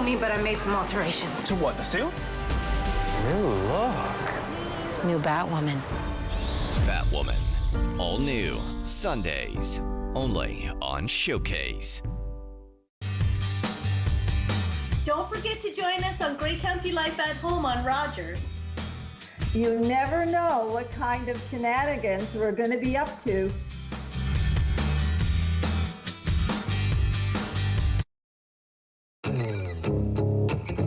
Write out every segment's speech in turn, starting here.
sue me, but I made some alterations. To what, the suit? New look. New Batwoman. Batwoman. All new. Sundays. Only on Showcase. Don't forget to join us on Grey County Life at Home on Rogers. You never know what kind of shenanigans we're going to be up to.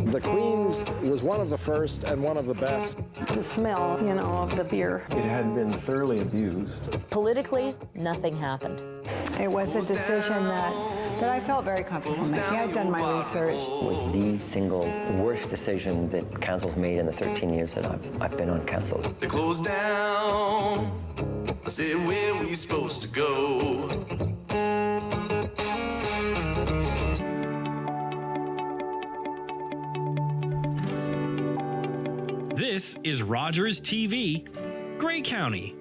The Queen's was one of the first and one of the best. The smell, of the beer. It had been thoroughly abused. Politically, nothing happened. It was a decision that I felt very comfortable making. I'd done my research. It was the single worst decision that council's made in the 13 years that I've been on council. They closed down. I said, where were you supposed to go? This is Rogers TV, Grey County.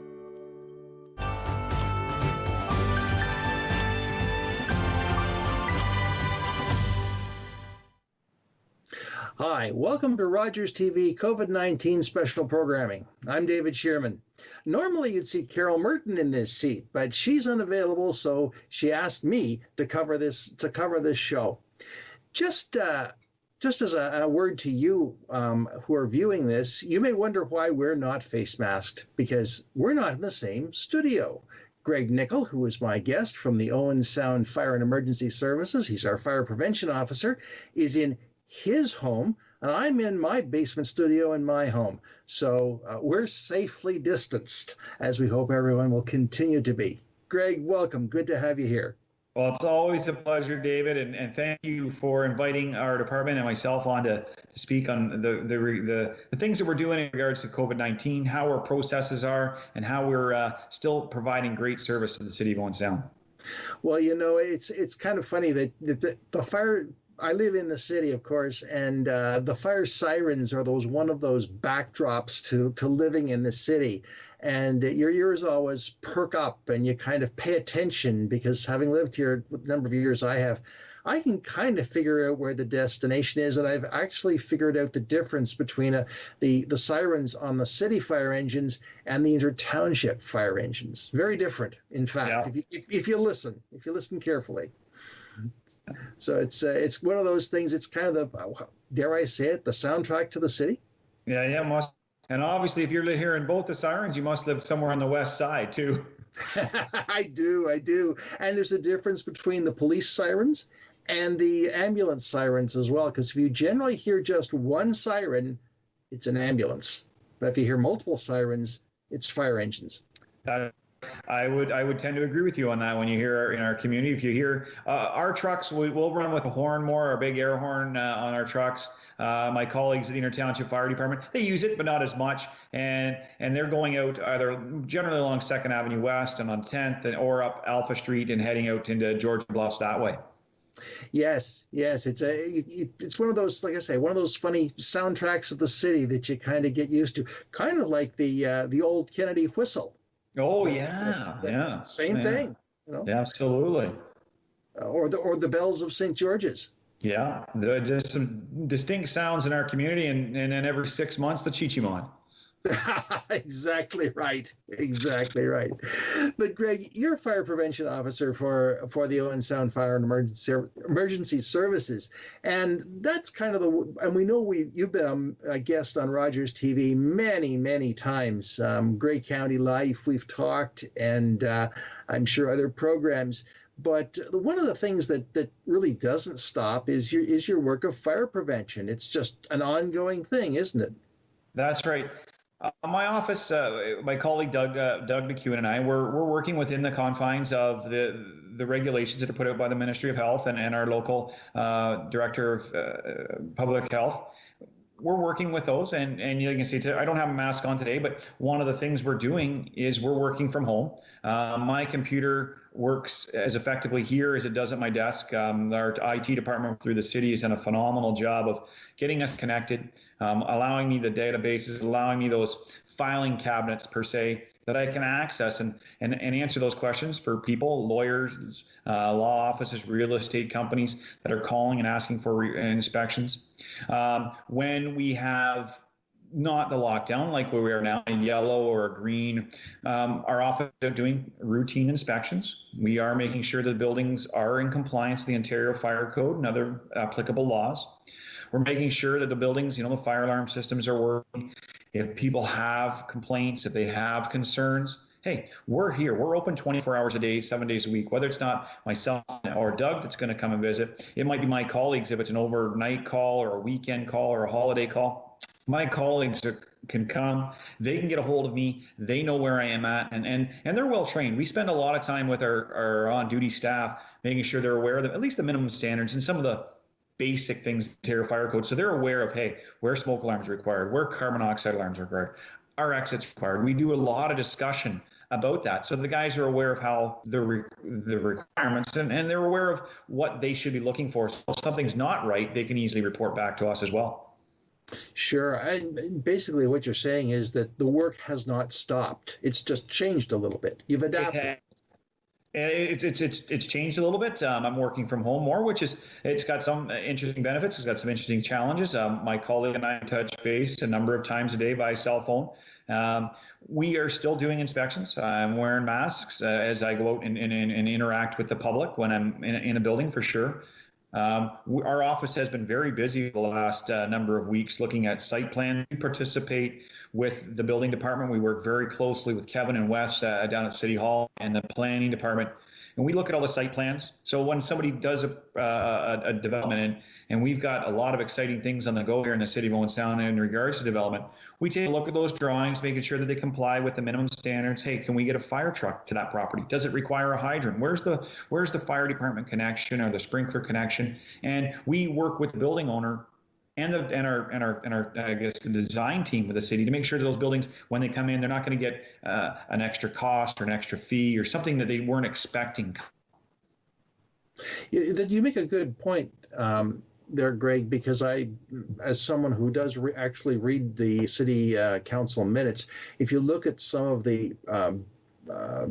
Hi, welcome to Rogers TV COVID-19 special programming. I'm David Shearman. Normally you'd see Carol Merton in this seat, but she's unavailable, so she asked me to cover this show. Just as a word to you who are viewing this, you may wonder why we're not face masked, because we're not in the same studio. Greg Nicol, who is my guest from the Owen Sound Fire and Emergency Services, he's our fire prevention officer, is in his home, and I'm in my basement studio in my home. So we're safely distanced, as we hope everyone will continue to be. Greg, welcome. Good to have you here. Well, it's always a pleasure, David, and thank you for inviting our department and myself on to speak on the things that we're doing in regards to COVID-19, how our processes are, and how we're still providing great service to the city of Owen Sound. Well, it's kind of funny that the fire. I live in the city, of course, and the fire sirens are one of those backdrops to living in the city. And your ears always perk up and you kind of pay attention, because having lived here the number of years I can kind of figure out where the destination is. And I've actually figured out the difference between the sirens on the city fire engines and the inter-township fire engines. Very different, in fact, yeah. if you listen carefully. So it's one of those things. It's kind of dare I say it, the soundtrack to the city. Yeah, must. And obviously, if you're hearing both the sirens, you must live somewhere on the west side too. I do. And there's a difference between the police sirens and the ambulance sirens as well. Because if you generally hear just one siren, it's an ambulance. But if you hear multiple sirens, it's fire engines. I would tend to agree with you on that. When you hear in our community, if you hear our trucks, we'll run with a horn more, our big air horn on our trucks. My colleagues at the Inter-Township Fire Department, they use it, but not as much. And they're going out either generally along 2nd Avenue West and on 10th or up Alpha Street and heading out into George Bluffs that way. Yes. It's one of those, like I say, one of those funny soundtracks of the city that you kind of get used to, kind of like the old Kennedy whistle. Oh yeah. Same thing. Yeah, absolutely. Or the bells of St. George's. Yeah, just some distinct sounds in our community, and then every 6 months the Chichimon. Exactly right. But Greg, you're a fire prevention officer for the Owen Sound Fire and Emergency Services, and that's kind of and we know you've been a guest on Rogers TV many times. Grey County Life, we've talked, and I'm sure other programs. But one of the things that really doesn't stop is your work of fire prevention. It's just an ongoing thing, isn't it? That's right. My office, my colleague Doug McEwen and I, we're working within the confines of the regulations that are put out by the Ministry of Health and our local Director of Public Health. We're working with those, and you can see, I don't have a mask on today, but one of the things we're doing is we're working from home. My computer works as effectively here as it does at my desk. Our IT department through the city has done a phenomenal job of getting us connected, allowing me the databases, allowing me those filing cabinets per se, that I can access and answer those questions for people, lawyers, law offices, real estate companies that are calling and asking for inspections. When we have not the lockdown like where we are now in yellow or green, our office is doing routine inspections. We are making sure that buildings are in compliance with the Ontario Fire Code and other applicable laws. We're making sure that the buildings, the fire alarm systems are working. If people have complaints, if they have concerns, hey, we're here. We're open 24 hours a day, 7 days a week, whether it's not myself or Doug that's going to come and visit. It might be my colleagues if it's an overnight call or a weekend call or a holiday call. My colleagues can come, they can get a hold of me, they know where I am at, and they're well trained. We spend a lot of time with our on-duty staff making sure they're aware of at least the minimum standards and some of the basic things, Ontario Fire Code, so they're aware of, hey, where smoke alarms are required, where carbon monoxide alarms are required, our exits required. We do a lot of discussion about that, so the guys are aware of how the requirements and they're aware of what they should be looking for. So if something's not right, they can easily report back to us as well. Sure. And basically what you're saying is that the work has not stopped. It's just changed a little bit. You've adapted. It's changed a little bit. I'm working from home more, it's got some interesting benefits. It's got some interesting challenges. My colleague and I touch base a number of times a day by cell phone. We are still doing inspections. I'm wearing masks as I go out and interact with the public when I'm in a building, for sure. Our office has been very busy the last number of weeks looking at site plans. We participate with the building department. We work very closely with Kevin and Wes down at City Hall and the planning department. And we look at all the site plans. So when somebody does a development, and we've got a lot of exciting things on the go here in the city of Owen Sound in regards to development, we take a look at those drawings, making sure that they comply with the minimum standards. Hey, can we get a fire truck to that property? Does it require a hydrant? Where's the fire department connection or the sprinkler connection? And we work with the building owner and our I guess the design team of the city to make sure that those buildings, when they come in, they're not going to get an extra cost or an extra fee or something that they weren't expecting. You make a good point there, Greg, because I, as someone who does actually read the city council minutes, if you look at some of the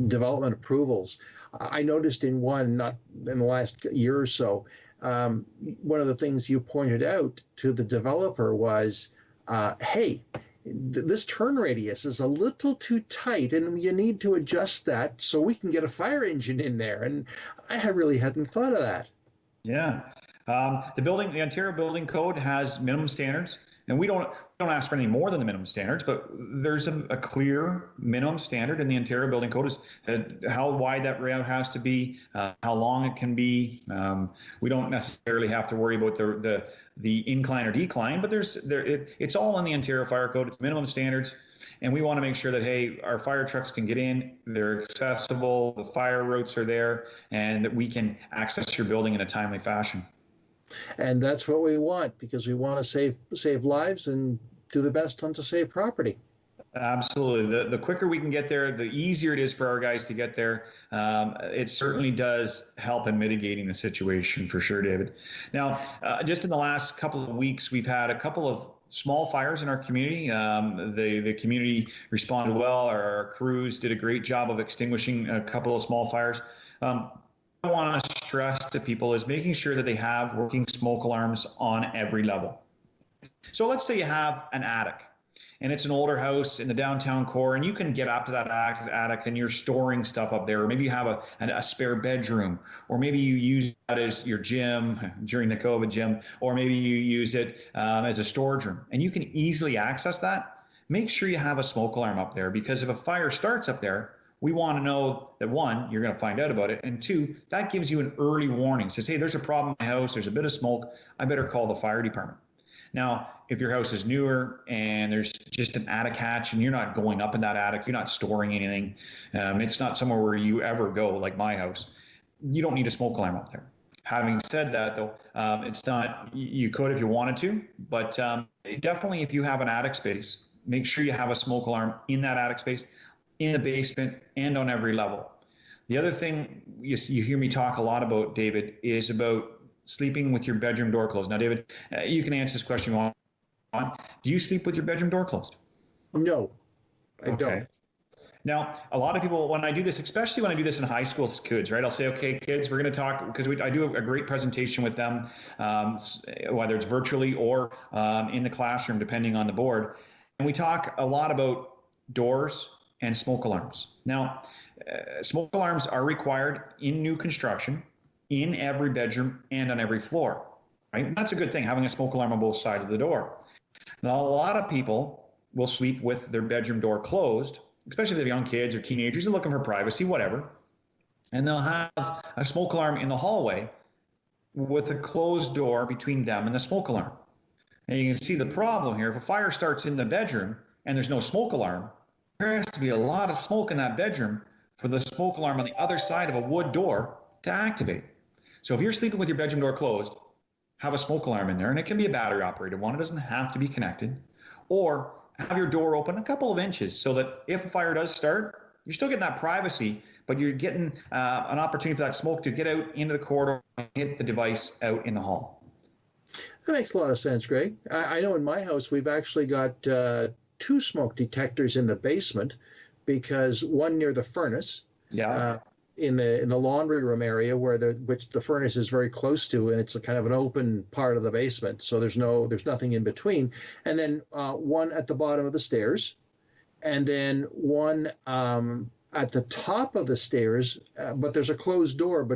development approvals, I noticed in one, not in the last year or so, one of the things you pointed out to the developer was, hey, this turn radius is a little too tight and you need to adjust that so we can get a fire engine in there. And I really hadn't thought of that. Yeah. The Ontario Building Code has minimum standards, and we don't ask for any more than the minimum standards, but there's a clear minimum standard in the Ontario Building Code is how wide that rail has to be, how long it can be. We don't necessarily have to worry about the incline or decline, but it's all in the Ontario Fire Code. It's minimum standards. And we want to make sure that, hey, our fire trucks can get in, they're accessible, the fire routes are there, and that we can access your building in a timely fashion. And that's what we want, because we want to save lives and do the best on to save property. Absolutely. The quicker we can get there, the easier it is for our guys to get there. It certainly does help in mitigating the situation for sure, David. Now, just in the last couple of weeks, we've had a couple of small fires in our community. The community responded well. Our crews did a great job of extinguishing a couple of small fires. I want to stress to people is making sure that they have working smoke alarms on every level. So let's say you have an attic and it's an older house in the downtown core, and you can get up to that attic and you're storing stuff up there. Or maybe you have a spare bedroom, or maybe you use that as your gym during the COVID gym, or maybe you use it as a storage room, and you can easily access that. Make sure you have a smoke alarm up there, because if a fire starts up there, we want to know that, one, you're going to find out about it, and two, that gives you an early warning. Says, hey, there's a problem in my house, there's a bit of smoke, I better call the fire department. Now, if your house is newer and there's just an attic hatch and you're not going up in that attic, you're not storing anything, it's not somewhere where you ever go, like my house, you don't need a smoke alarm up there. Having said that, though, it's not, you could if you wanted to, but definitely if you have an attic space, make sure you have a smoke alarm in that attic space, in the basement, and on every level. The other thing you hear me talk a lot about, David, is about sleeping with your bedroom door closed. Now, David, you can answer this question if you want. Do you sleep with your bedroom door closed? No, I don't. Now, a lot of people, when I do this, especially when I do this in high school kids, right? I'll say, okay, kids, we're going to talk, because I do a great presentation with them, whether it's virtually or in the classroom, depending on the board. And we talk a lot about doors and smoke alarms. Now, smoke alarms are required in new construction, in every bedroom and on every floor, right? That's a good thing, having a smoke alarm on both sides of the door. Now, a lot of people will sleep with their bedroom door closed, especially if they're young kids or teenagers and looking for privacy, whatever. And they'll have a smoke alarm in the hallway with a closed door between them and the smoke alarm. And you can see the problem here. If a fire starts in the bedroom and there's no smoke alarm, there has to be a lot of smoke in that bedroom for the smoke alarm on the other side of a wood door to activate. So if you're sleeping with your bedroom door closed, have a smoke alarm in there, and it can be a battery operated one. It doesn't have to be connected. Or have your door open a couple of inches so that if a fire does start, you're still getting that privacy, but you're getting an opportunity for that smoke to get out into the corridor and hit the device out in the hall. That makes a lot of sense, Greg. I know in my house we've actually got 2 smoke detectors in the basement, because one near the furnace, in the laundry room area which the furnace is very close to, and it's a kind of an open part of the basement, so there's nothing in between. And then one at the bottom of the stairs, and then one at the top of the stairs, but there's a closed door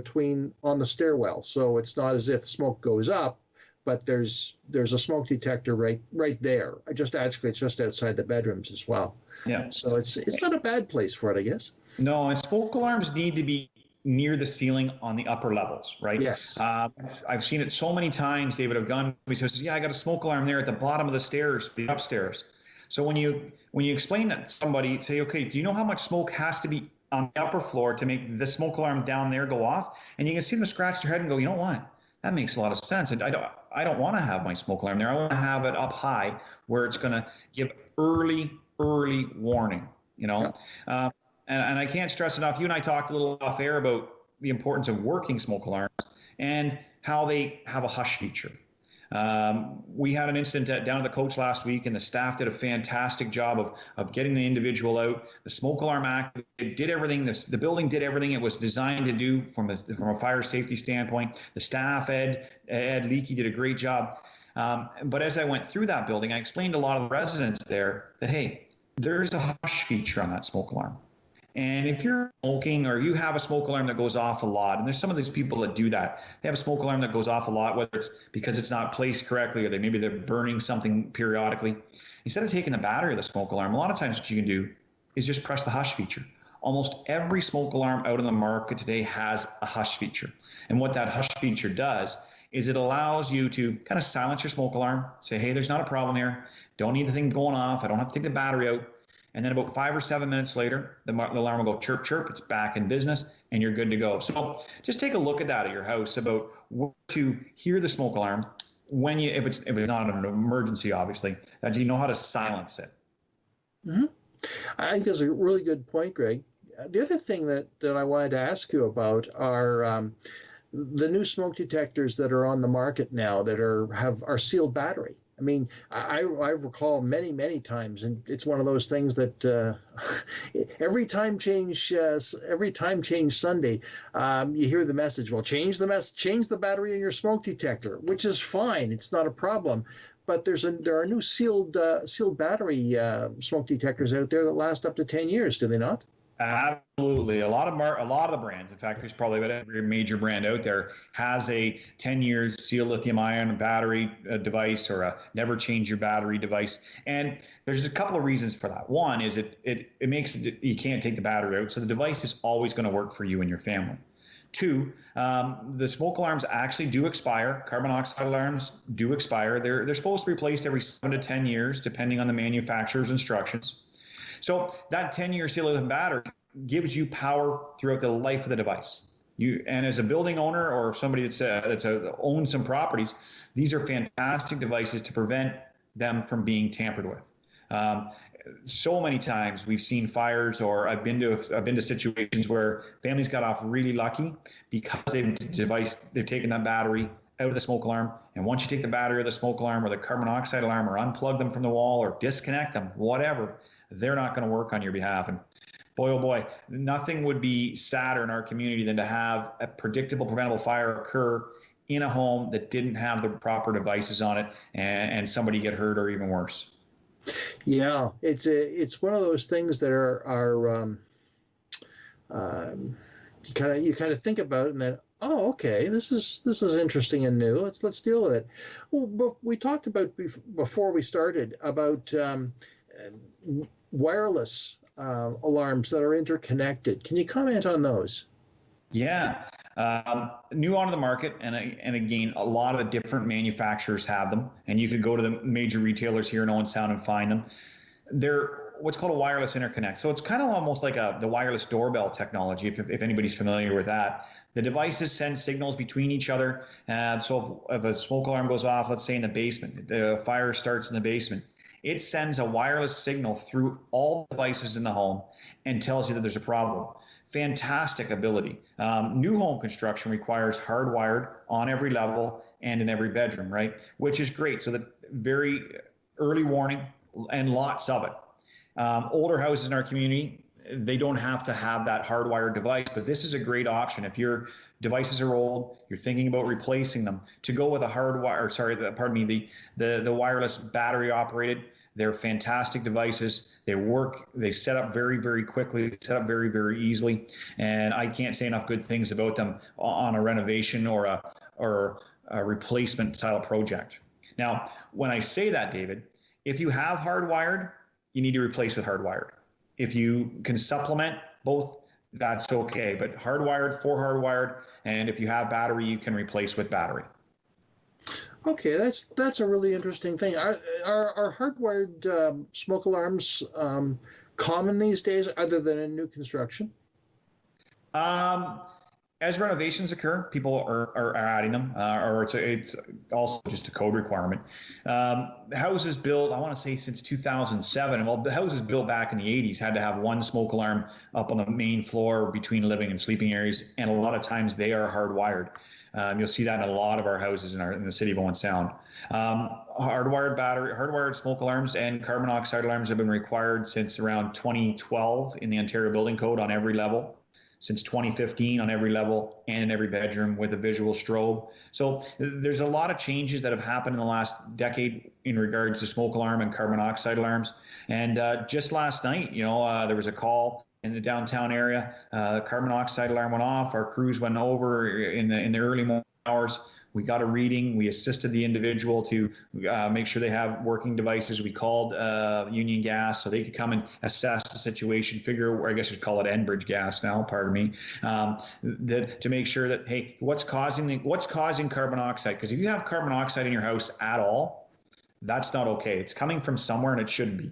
on the stairwell, so it's not as if smoke goes up, but there's a smoke detector right there. It's just outside the bedrooms as well. Yeah. So it's not a bad place for it, I guess. No, and smoke alarms need to be near the ceiling on the upper levels, right? Yes. I've seen it so many times. David, I've gone, he says, yeah, I got a smoke alarm there at the bottom of the stairs, upstairs. So when you explain that to somebody, say, okay, do you know how much smoke has to be on the upper floor to make the smoke alarm down there go off? And you can see them scratch their head and go, you know what? That makes a lot of sense. And I don't want to have my smoke alarm there. I want to have it up high where it's going to give early warning, you know? Yeah. And I can't stress enough, you and I talked a little off air about the importance of working smoke alarms and how they have a hush feature. We had an incident down at the coach last week, and the staff did a fantastic job of getting the individual out. The smoke alarm activated, did everything. The building did everything it was designed to do from a fire safety standpoint. The staff, Ed Leakey, did a great job. But as I went through that building, I explained to a lot of the residents there that, hey, there's a hush feature on that smoke alarm. And if you're smoking, or you have a smoke alarm that goes off a lot, and there's some of these people that do that, they have a smoke alarm that goes off a lot, whether it's because it's not placed correctly, or maybe they're burning something periodically. Instead of taking the battery of the smoke alarm, a lot of times what you can do is just press the hush feature. Almost every smoke alarm out in the market today has a hush feature. And what that hush feature does is it allows you to kind of silence your smoke alarm, say, hey, there's not a problem here. Don't need the thing going off. I don't have to take the battery out. And then about 5 or 7 minutes later, the alarm will go chirp, chirp. It's back in business, and you're good to go. So just take a look at that at your house about where to hear the smoke alarm when if it's not an emergency, obviously, that you know how to silence it. Mm-hmm. I think that's a really good point, Greg. The other thing that I wanted to ask you about are the new smoke detectors that are on the market now that are sealed battery. I mean, I recall many times, and it's one of those things that every time change Sunday, you hear the message, well, change the battery in your smoke detector, which is fine. It's not a problem. But there are new sealed battery smoke detectors out there that last up to 10 years, do they not? Absolutely. A lot of the brands, in fact, there's probably about every major brand out there has a 10-year sealed lithium-ion battery device, or a never change your battery device. And there's a couple of reasons for that. One is it makes it, you can't take the battery out, so the device is always going to work for you and your family. Two, the smoke alarms actually do expire. Carbon monoxide alarms do expire. They're supposed to be replaced every 7 to 10 years, depending on the manufacturer's instructions. So that 10-year sealed lithium battery gives you power throughout the life of the device. And as a building owner or somebody that's owns some properties, these are fantastic devices to prevent them from being tampered with. So many times we've seen fires, or I've been to situations where families got off really lucky because they've taken that battery out of the smoke alarm. And once you take the battery of the smoke alarm or the carbon monoxide alarm, or unplug them from the wall or disconnect them, whatever, they're not going to work on your behalf. And Boy, oh boy, nothing would be sadder in our community than to have a predictable, preventable fire occur in a home that didn't have the proper devices on it, and somebody get hurt or even worse. Yeah, it's one of those things that are you kind of think about it and then, oh, okay, this is interesting and new. Let's deal with it. Well, we talked about before we started about wireless alarms that are interconnected. Can you comment on those? Yeah, new onto the market, and again, a lot of the different manufacturers have them, and you could go to the major retailers here in Owen Sound and find them. They're what's called a wireless interconnect. So it's kind of almost like the wireless doorbell technology, if anybody's familiar with that. The devices send signals between each other. So if a smoke alarm goes off, let's say in the basement, the fire starts in the basement, it sends a wireless signal through all devices in the home and tells you that there's a problem. Fantastic ability. New home construction requires hardwired on every level and in every bedroom, right? Which is great. So that very early warning and lots of it. Older houses in our community, they don't have to have that hardwired device, but this is a great option. If your devices are old, you're thinking about replacing them, to go with the wireless battery operated. They're fantastic devices. They work, they set up very, very quickly, set up very, very easily. And I can't say enough good things about them on a renovation or a replacement style project. Now, when I say that, David, if you have hardwired, you need to replace with hardwired. If you can supplement both, that's okay. But hardwired for hardwired, and if you have battery, you can replace with battery. Okay, that's a really interesting thing. Are hardwired smoke alarms common these days, other than in new construction? As renovations occur, people are adding them, or it's also just a code requirement. Houses built, I want to say since 2007, well, the houses built back in the 80s had to have one smoke alarm up on the main floor between living and sleeping areas, and a lot of times they are hardwired. You'll see that in a lot of our houses in the city of Owen Sound. Hardwired smoke alarms and carbon monoxide alarms have been required since around 2012 in the Ontario Building Code on every level. Since 2015 on every level and in every bedroom with a visual strobe. So there's a lot of changes that have happened in the last decade in regards to smoke alarm and carbon monoxide alarms. And just last night, there was a call in the downtown area. Carbon monoxide alarm went off. Our crews went over in the early morning hours. We got a reading. We assisted the individual to make sure they have working devices. We called Union Gas so they could come and assess the situation, figure, I guess you'd call it Enbridge gas now, pardon me, to make sure that, hey, what's causing carbon monoxide? Because if you have carbon monoxide in your house at all, that's not okay. It's coming from somewhere and it shouldn't be.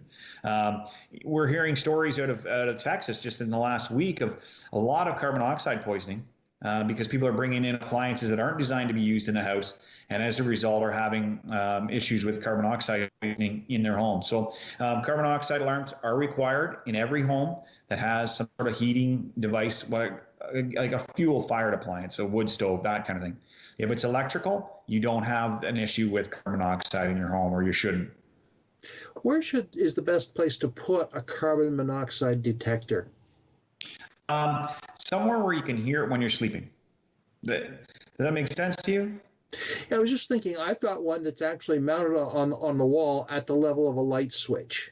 We're hearing stories out of Texas just in the last week of a lot of carbon monoxide poisoning. Because people are bringing in appliances that aren't designed to be used in the house, and as a result are having issues with carbon monoxide in their home. So carbon monoxide alarms are required in every home that has some sort of heating device, like a fuel-fired appliance, a wood stove, that kind of thing. If it's electrical, you don't have an issue with carbon monoxide in your home, or you shouldn't. Where is the best place to put a carbon monoxide detector? Somewhere where you can hear it when you're sleeping. Does that make sense to you? Yeah, I was just thinking, I've got one that's actually mounted on the wall at the level of a light switch.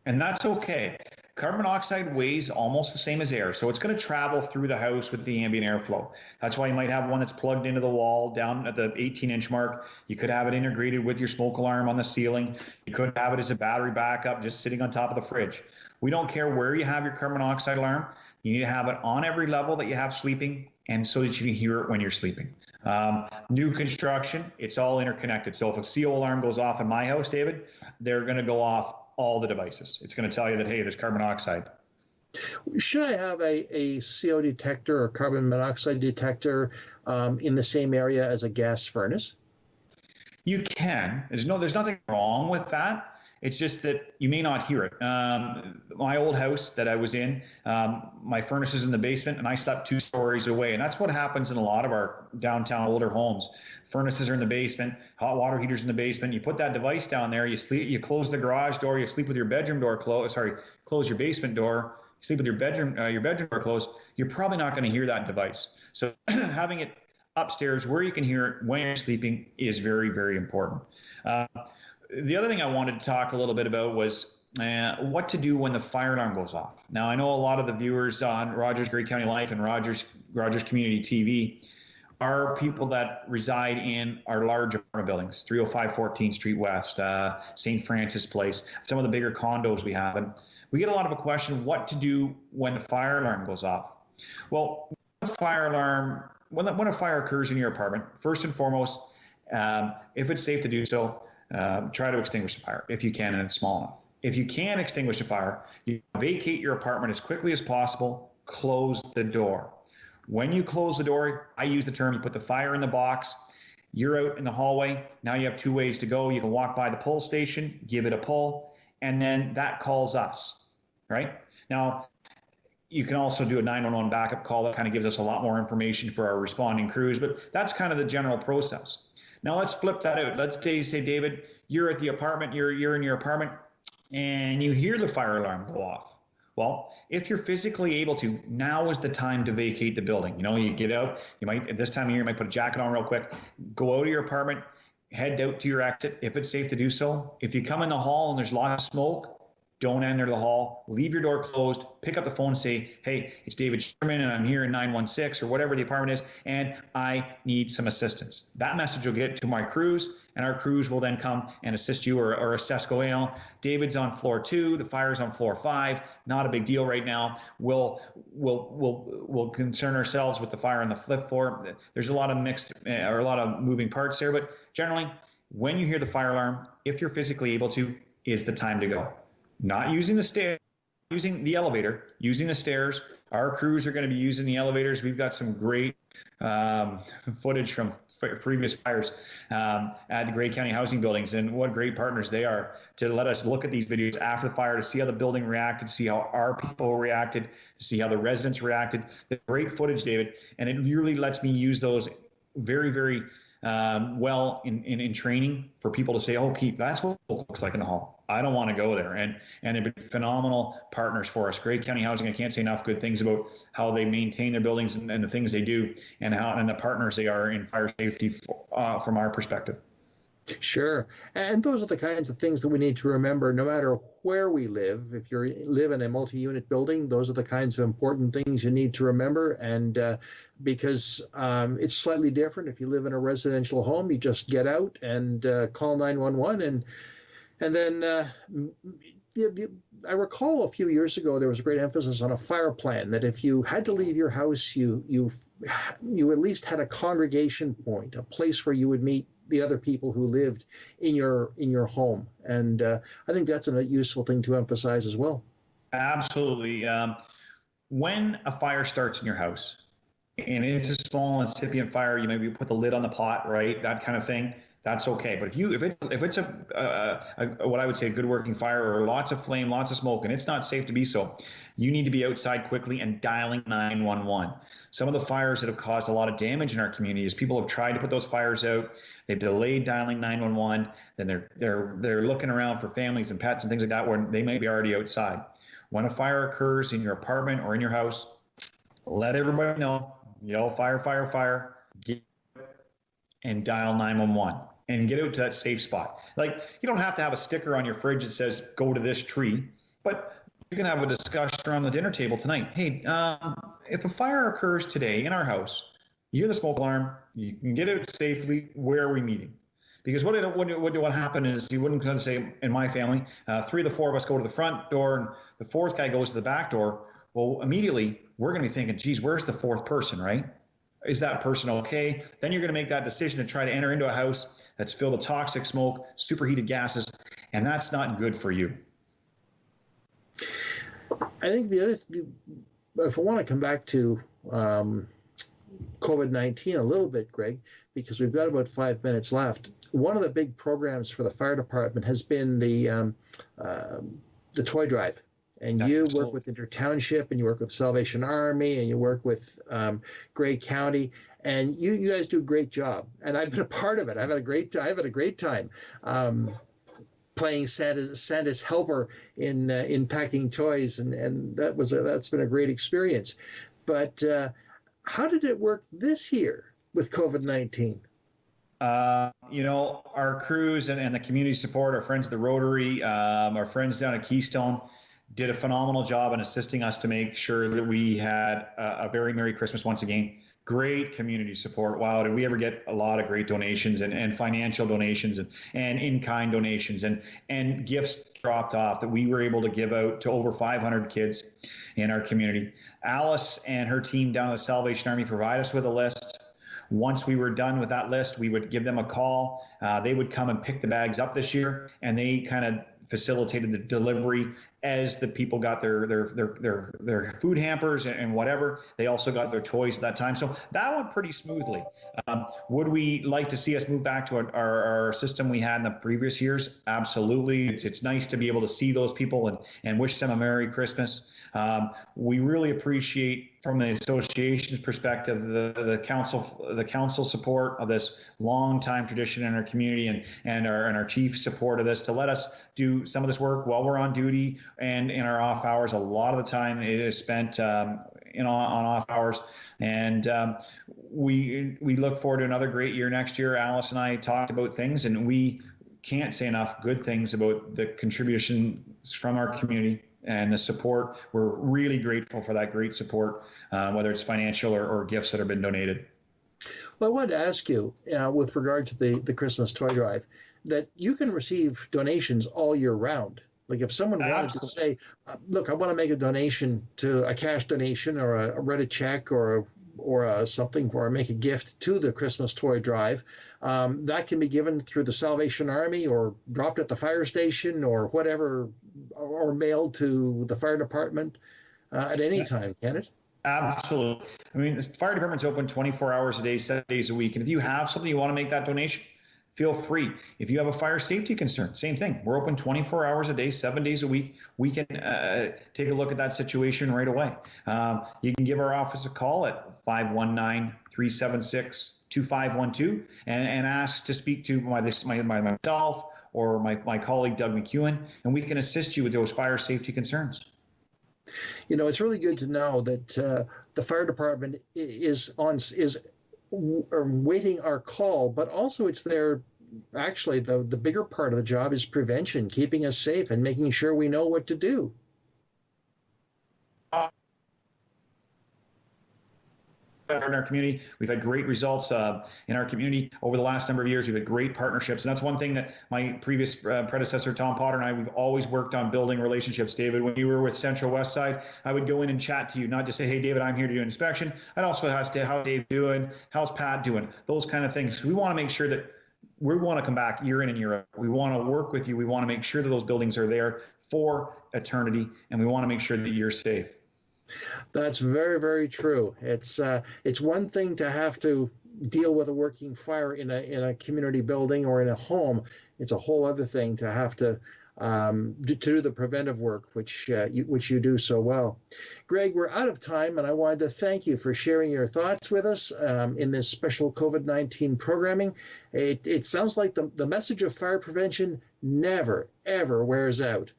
And that's okay. Carbon monoxide weighs almost the same as air, so it's going to travel through the house with the ambient airflow. That's why you might have one that's plugged into the wall down at the 18-inch mark. You could have it integrated with your smoke alarm on the ceiling. You could have it as a battery backup just sitting on top of the fridge. We don't care where you have your carbon monoxide alarm. You need to have it on every level that you have sleeping, and so that you can hear it when you're sleeping. New construction, it's all interconnected. So if a CO alarm goes off in my house, David, they're going to go off all the devices. It's going to tell you that, hey, there's carbon monoxide. Should I have a CO detector or carbon monoxide detector in the same area as a gas furnace? You can. There's nothing wrong with that. It's just that you may not hear it. My old house that I was in, my furnace is in the basement and I slept 2 stories away. And that's what happens in a lot of our downtown older homes. Furnaces are in the basement, hot water heaters in the basement. You put that device down there, you sleep, you close the garage door, you sleep with your bedroom door closed, close your basement door, sleep with your bedroom door closed, you're probably not going to hear that device. So having it upstairs where you can hear it when you're sleeping is very, very important. The other thing I wanted to talk a little bit about was what to do when the fire alarm goes off. Now, I know a lot of the viewers on Rogers Grey County Life and Rogers Community TV are people that reside in our large apartment buildings, 305 14th Street West, St. Francis Place, some of the bigger condos we have. And we get a lot of a question, what to do when the fire alarm goes off? Well, when a fire occurs in your apartment, first and foremost, if it's safe to do so, try to extinguish the fire if you can and it's small enough. If you can extinguish a fire, you vacate your apartment as quickly as possible, close the door. When you close the door, I use the term, you put the fire in the box, you're out in the hallway. Now you have two ways to go. You can walk by the pull station, give it a pull, and then that calls us, right? Now, you can also do a 911 backup call. That kind of gives us a lot more information for our responding crews, but that's kind of the general process. Now let's flip that out. Let's say, David, you're at the apartment, you're in your apartment, and you hear the fire alarm go off. Well, if you're physically able to, now is the time to vacate the building. You know, you get out, you might, at this time of year, you might put a jacket on real quick, go out of your apartment, head out to your exit if it's safe to do so. If you come in the hall and there's lots of smoke, don't enter the hall, leave your door closed, pick up the phone and say, hey, it's David Shearman and I'm here in 916 or whatever the apartment is, and I need some assistance. That message will get to my crews, and our crews will then come and assist you or assess, go, David's on floor 2, the fire's on floor 5, not a big deal right now. We'll concern ourselves with the fire on the flip floor. There's a lot of a lot of moving parts there, but generally, when you hear the fire alarm, if you're physically able to, is the time to go. Not using the stairs, using the elevator, using the stairs. Our crews are going to be using the elevators. We've got some great footage from previous fires at the Grey County housing buildings, and what great partners they are to let us look at these videos after the fire to see how the building reacted, to see how our people reacted, to see how the residents reacted. The great footage, David, and it really lets me use those very, very well in training for people to say, oh, Pete, that's what it looks like in the hall. I don't want to go there. And they've been phenomenal partners for us. Grey County Housing, I can't say enough good things about how they maintain their buildings and the things they do, and the partners they are in fire safety from our perspective. Sure. And those are the kinds of things that we need to remember no matter where we live. If you live in a multi-unit building, those are the kinds of important things you need to remember. And because it's slightly different. If you live in a residential home, you just get out and call 911. And then I recall a few years ago, there was a great emphasis on a fire plan, that if you had to leave your house, you at least had a congregation point, a place where you would meet the other people who lived in your home. And I think that's a useful thing to emphasize as well. Absolutely. When a fire starts in your house, and it's a small incipient fire, you maybe put the lid on the pot, right? That kind of thing. That's okay. But if it's what I would say a good working fire, or lots of flame, lots of smoke, and it's not safe to be so, you need to be outside quickly and dialing 911. Some of the fires that have caused a lot of damage in our community is people have tried to put those fires out. They've delayed dialing 911. Then they're looking around for families and pets and things like that where they may be already outside. When a fire occurs in your apartment or in your house, let everybody know. Yell fire, fire, fire. And dial 911. And get out to that safe spot. Like, you don't have to have a sticker on your fridge that says, go to this tree, but you can have a discussion around the dinner table tonight. Hey, if a fire occurs today in our house, you hear the smoke alarm, you can get out safely, where are we meeting? Because what happened is, you wouldn't say, in my family, 3 of the 4 of us go to the front door and the 4th guy goes to the back door. Well, immediately we're going to be thinking, geez, where's the 4th person, right? Is that person okay? Then you're going to make that decision to try to enter into a house that's filled with toxic smoke, superheated gases, and that's not good for you. I think if I want to come back to COVID-19 a little bit, Greg, because we've got about 5 minutes left. One of the big programs for the fire department has been the toy drive. And you work with Intertownship, and you work with Salvation Army, and you work with Grey County, and you guys do a great job. And I've been a part of it. I've had a great time. playing Santa's helper in packing toys, and that's been a great experience. But how did it work this year with COVID-19? Our crews and the community support, our friends at the Rotary, our friends down at Keystone, did a phenomenal job in assisting us to make sure that we had a very Merry Christmas once again. Great community support. Wow, did we ever get a lot of great donations and financial donations and in-kind donations and gifts dropped off that we were able to give out to over 500 kids in our community. Alice and her team down at the Salvation Army provide us with a list. Once we were done with that list, we would give them a call. They would come and pick the bags up this year, and they kind of facilitated the delivery as the people got their food hampers and whatever. They also got their toys at that time. So that went pretty smoothly. Would we like to see us move back to our system we had in the previous years? Absolutely. It's nice to be able to see those people and wish them a Merry Christmas. We really appreciate, from the association's perspective, the council support of this long time tradition in our community and our chief support of this to let us do some of this work while we're on duty and in our off hours. A lot of the time it is spent on off hours, and we look forward to another great year next year. Alice and I talked about things, and we can't say enough good things about the contributions from our community and the support. We're really grateful for that great support, whether it's financial or gifts that have been donated. Well, I wanted to ask you, with regard to the Christmas toy drive, that you can receive donations all year round. Like if someone wanted to say, look, I want to make a donation, to a cash donation or write a check or something, or make a gift to the Christmas toy drive, that can be given through the Salvation Army or dropped at the fire station or whatever, or mailed to the fire department at any time, can it? Absolutely. I mean, the fire department's open 24 hours a day, 7 days a week. And if you have something you want to make that donation, feel free. If you have a fire safety concern, same thing. We're open 24 hours a day, 7 days a week. We can take a look at that situation right away. You can give our office a call at 519-376-2512 and ask to speak to myself or my colleague, Doug McEwen, and we can assist you with those fire safety concerns. You know, it's really good to know that the fire department is waiting our call, but also it's there. Actually, the bigger part of the job is prevention, keeping us safe and making sure we know what to do. In our community, we've had great results in our community over the last number of years. We've had great partnerships, and that's one thing that my previous predecessor Tom Potter and I, we've always worked on building relationships. David, when you were with Central West Side, I would go in and chat to you, not just say, hey David, I'm here to do an inspection. I'd also ask, how's Dave doing, how's Pat doing, those kind of things. We want to make sure that we want to come back year in and year out. We want to work with you. We want to make sure that those buildings are there for eternity, and we want to make sure that you're safe. That's very, very true. It's one thing to have to deal with a working fire in a community building or in a home. It's a whole other thing to have to do the preventive work, which you do so well. Greg, we're out of time, and I wanted to thank you for sharing your thoughts with us in this special COVID-19 programming. It sounds like the message of fire prevention never, ever wears out.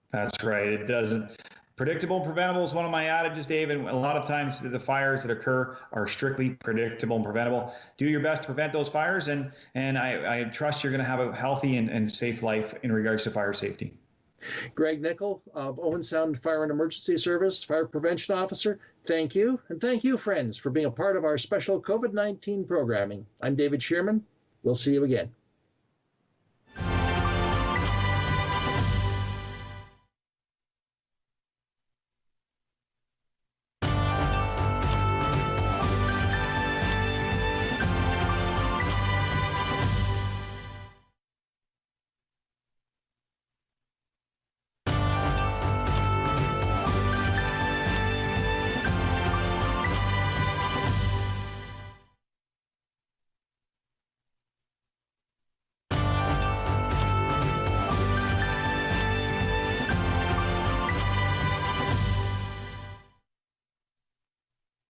That's right. It doesn't. Predictable and preventable is one of my adages, Dave, and a lot of times the fires that occur are strictly predictable and preventable. Do your best to prevent those fires, and I trust you're going to have a healthy and safe life in regards to fire safety. Greg Nicol of Owen Sound Fire and Emergency Service, Fire Prevention Officer, thank you. And thank you, friends, for being a part of our special COVID-19 programming. I'm David Shearman. We'll see you again.